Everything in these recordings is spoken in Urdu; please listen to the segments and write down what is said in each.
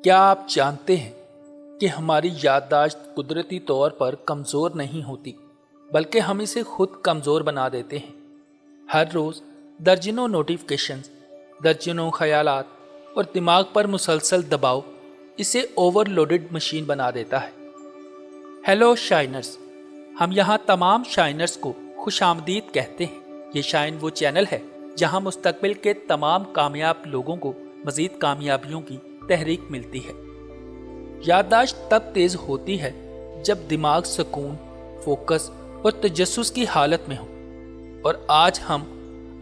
کیا آپ جانتے ہیں کہ ہماری یادداشت قدرتی طور پر کمزور نہیں ہوتی بلکہ ہم اسے خود کمزور بنا دیتے ہیں۔ ہر روز درجنوں نوٹیفیکیشنز، درجنوں خیالات اور دماغ پر مسلسل دباؤ اسے اوور لوڈڈ مشین بنا دیتا ہے۔ ہیلو شائنرز، ہم یہاں تمام شائنرز کو خوش آمدید کہتے ہیں۔ یہ شائن وہ چینل ہے جہاں مستقبل کے تمام کامیاب لوگوں کو مزید کامیابیوں کی تحریک ملتی ہے۔ یادداشت تب تیز ہوتی ہے جب دماغ سکون، فوکس اور تجسس کی حالت میں ہو، اور آج ہم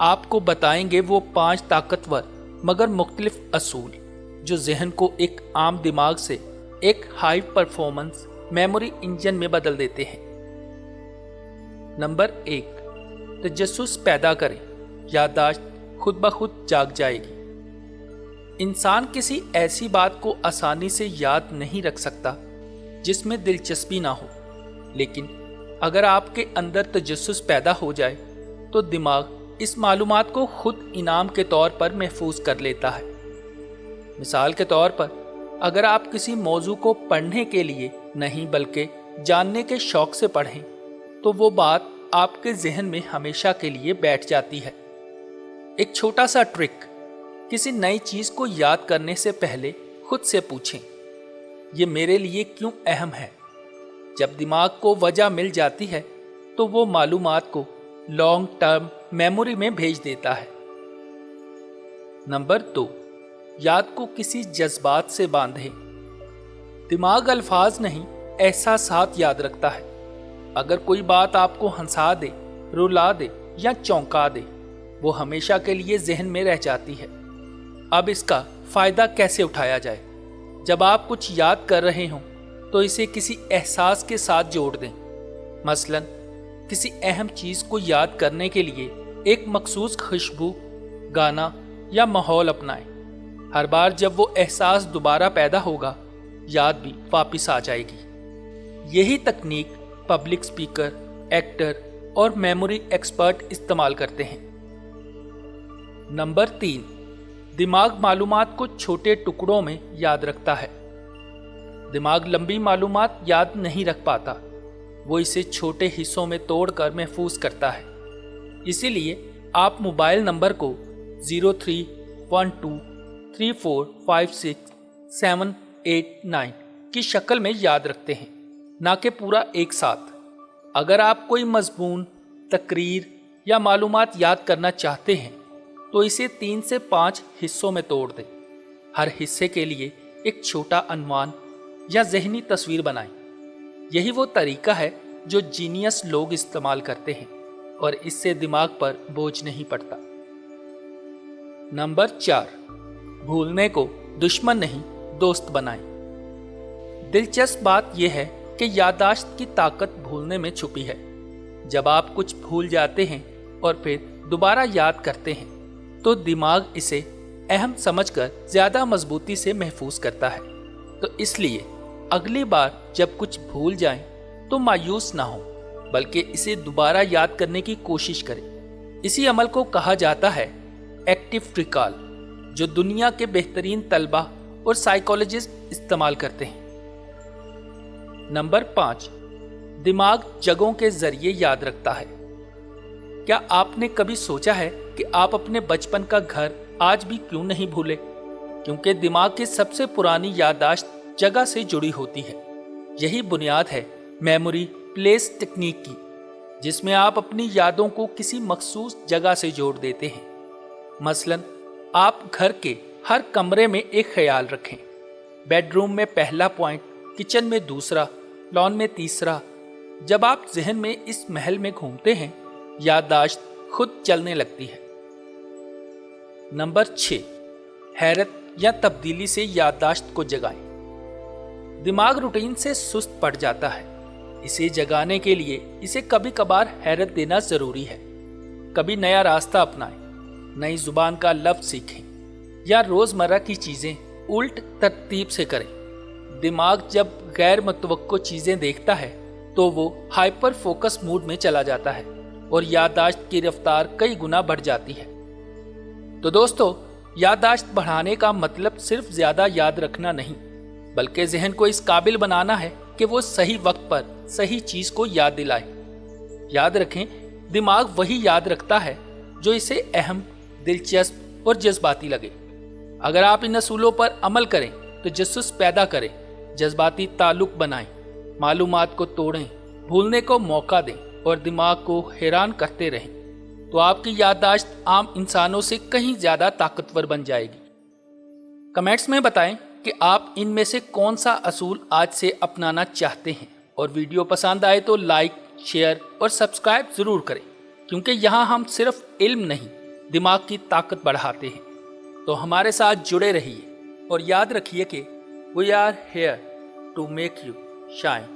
آپ کو بتائیں گے وہ 5 طاقتور مگر مختلف اصول جو ذہن کو ایک عام دماغ سے ایک ہائی پرفارمنس میموری انجن میں بدل دیتے ہیں۔ نمبر 1، تجسس پیدا کریں، یادداشت خود بخود جاگ جائے گی۔ انسان کسی ایسی بات کو آسانی سے یاد نہیں رکھ سکتا جس میں دلچسپی نہ ہو، لیکن اگر آپ کے اندر تجسس پیدا ہو جائے تو دماغ اس معلومات کو خود انعام کے طور پر محفوظ کر لیتا ہے۔ مثال کے طور پر، اگر آپ کسی موضوع کو پڑھنے کے لیے نہیں بلکہ جاننے کے شوق سے پڑھیں تو وہ بات آپ کے ذہن میں ہمیشہ کے لیے بیٹھ جاتی ہے۔ ایک چھوٹا سا ٹرک، کسی نئی چیز کو یاد کرنے سے پہلے خود سے پوچھیں، یہ میرے لیے کیوں اہم ہے؟ جب دماغ کو وجہ مل جاتی ہے تو وہ معلومات کو لانگ ٹرم میموری میں بھیج دیتا ہے۔ نمبر 2، یاد کو کسی جذبات سے باندھیں۔ دماغ الفاظ نہیں، احساسات یاد رکھتا ہے۔ اگر کوئی بات آپ کو ہنسا دے، رلا دے یا چونکا دے، وہ ہمیشہ کے لیے ذہن میں رہ جاتی ہے۔ اب اس کا فائدہ کیسے اٹھایا جائے؟ جب آپ کچھ یاد کر رہے ہوں تو اسے کسی احساس کے ساتھ جوڑ دیں۔ مثلا کسی اہم چیز کو یاد کرنے کے لیے ایک مخصوص خوشبو، گانا یا ماحول اپنائیں۔ ہر بار جب وہ احساس دوبارہ پیدا ہوگا، یاد بھی واپس آ جائے گی۔ یہی تکنیک پبلک اسپیکر، ایکٹر اور میموری ایکسپرٹ استعمال کرتے ہیں۔ نمبر 3، دماغ معلومات کو چھوٹے ٹکڑوں میں یاد رکھتا ہے۔ دماغ لمبی معلومات یاد نہیں رکھ پاتا، وہ اسے چھوٹے حصوں میں توڑ کر محفوظ کرتا ہے۔ اسی لیے آپ موبائل نمبر کو 0312345678 کی شکل میں یاد رکھتے ہیں، نہ کہ پورا ایک ساتھ۔ اگر آپ کوئی مضمون، تقریر یا معلومات یاد کرنا چاہتے ہیں تو اسے 3 سے 5 حصوں میں توڑ دیں۔ ہر حصے کے لیے ایک چھوٹا عنوان یا ذہنی تصویر بنائیں۔ یہی وہ طریقہ ہے جو جینیس لوگ استعمال کرتے ہیں، اور اس سے دماغ پر بوجھ نہیں پڑتا۔ نمبر 4، بھولنے کو دشمن نہیں دوست بنائیں۔ دلچسپ بات یہ ہے کہ یادداشت کی طاقت بھولنے میں چھپی ہے۔ جب آپ کچھ بھول جاتے ہیں اور پھر دوبارہ یاد کرتے ہیں تو دماغ اسے اہم سمجھ کر زیادہ مضبوطی سے محفوظ کرتا ہے۔ تو اس لیے اگلی بار جب کچھ بھول جائیں تو مایوس نہ ہوں، بلکہ اسے دوبارہ یاد کرنے کی کوشش کریں۔ اسی عمل کو کہا جاتا ہے ایکٹیو ریکال، جو دنیا کے بہترین طلباء اور سائیکالوجسٹ استعمال کرتے ہیں۔ نمبر 5، دماغ جگہوں کے ذریعے یاد رکھتا ہے۔ کیا آپ نے کبھی سوچا ہے کہ آپ اپنے بچپن کا گھر آج بھی کیوں نہیں بھولے؟ کیونکہ دماغ کی سب سے پرانی یادداشت جگہ سے جڑی ہوتی ہے۔ یہی بنیاد ہے میموری پلیس ٹیکنیک کی، جس میں آپ اپنی یادوں کو کسی مخصوص جگہ سے جوڑ دیتے ہیں۔ مثلا آپ گھر کے ہر کمرے میں ایک خیال رکھیں، بیڈ روم میں پہلا پوائنٹ، کچن میں دوسرا، لان میں تیسرا۔ جب آپ ذہن میں اس محل میں گھومتے ہیں، یادداشت خود چلنے لگتی ہے۔ نمبر 6، حیرت یا تبدیلی سے یادداشت کو جگائیں۔ دماغ روٹین سے سست پڑ جاتا ہے، اسے جگانے کے لیے اسے کبھی کبھار حیرت دینا ضروری ہے۔ کبھی نیا راستہ اپنائیں، نئی زبان کا لفظ سیکھیں یا روزمرہ کی چیزیں الٹ ترتیب سے کریں۔ دماغ جب غیر متوقع چیزیں دیکھتا ہے تو وہ ہائپر فوکس موڈ میں چلا جاتا ہے اور یادداشت کی رفتار کئی گنا بڑھ جاتی ہے۔ تو دوستو، یادداشت بڑھانے کا مطلب صرف زیادہ یاد رکھنا نہیں بلکہ ذہن کو اس قابل بنانا ہے کہ وہ صحیح وقت پر صحیح چیز کو یاد دلائے۔ یاد رکھیں، دماغ وہی یاد رکھتا ہے جو اسے اہم، دلچسپ اور جذباتی لگے۔ اگر آپ ان اصولوں پر عمل کریں، تجسس پیدا کریں، جذباتی تعلق بنائیں، معلومات کو توڑیں، بھولنے کو موقع دیں اور دماغ کو حیران کرتے رہیں، تو آپ کی یادداشت عام انسانوں سے کہیں زیادہ طاقتور بن جائے گی۔ کمنٹس میں بتائیں کہ آپ ان میں سے کون سا اصول آج سے اپنانا چاہتے ہیں، اور ویڈیو پسند آئے تو لائک، شیئر اور سبسکرائب ضرور کریں، کیونکہ یہاں ہم صرف علم نہیں، دماغ کی طاقت بڑھاتے ہیں۔ تو ہمارے ساتھ جڑے رہیے اور یاد رکھیے کہ we are here to make you shine.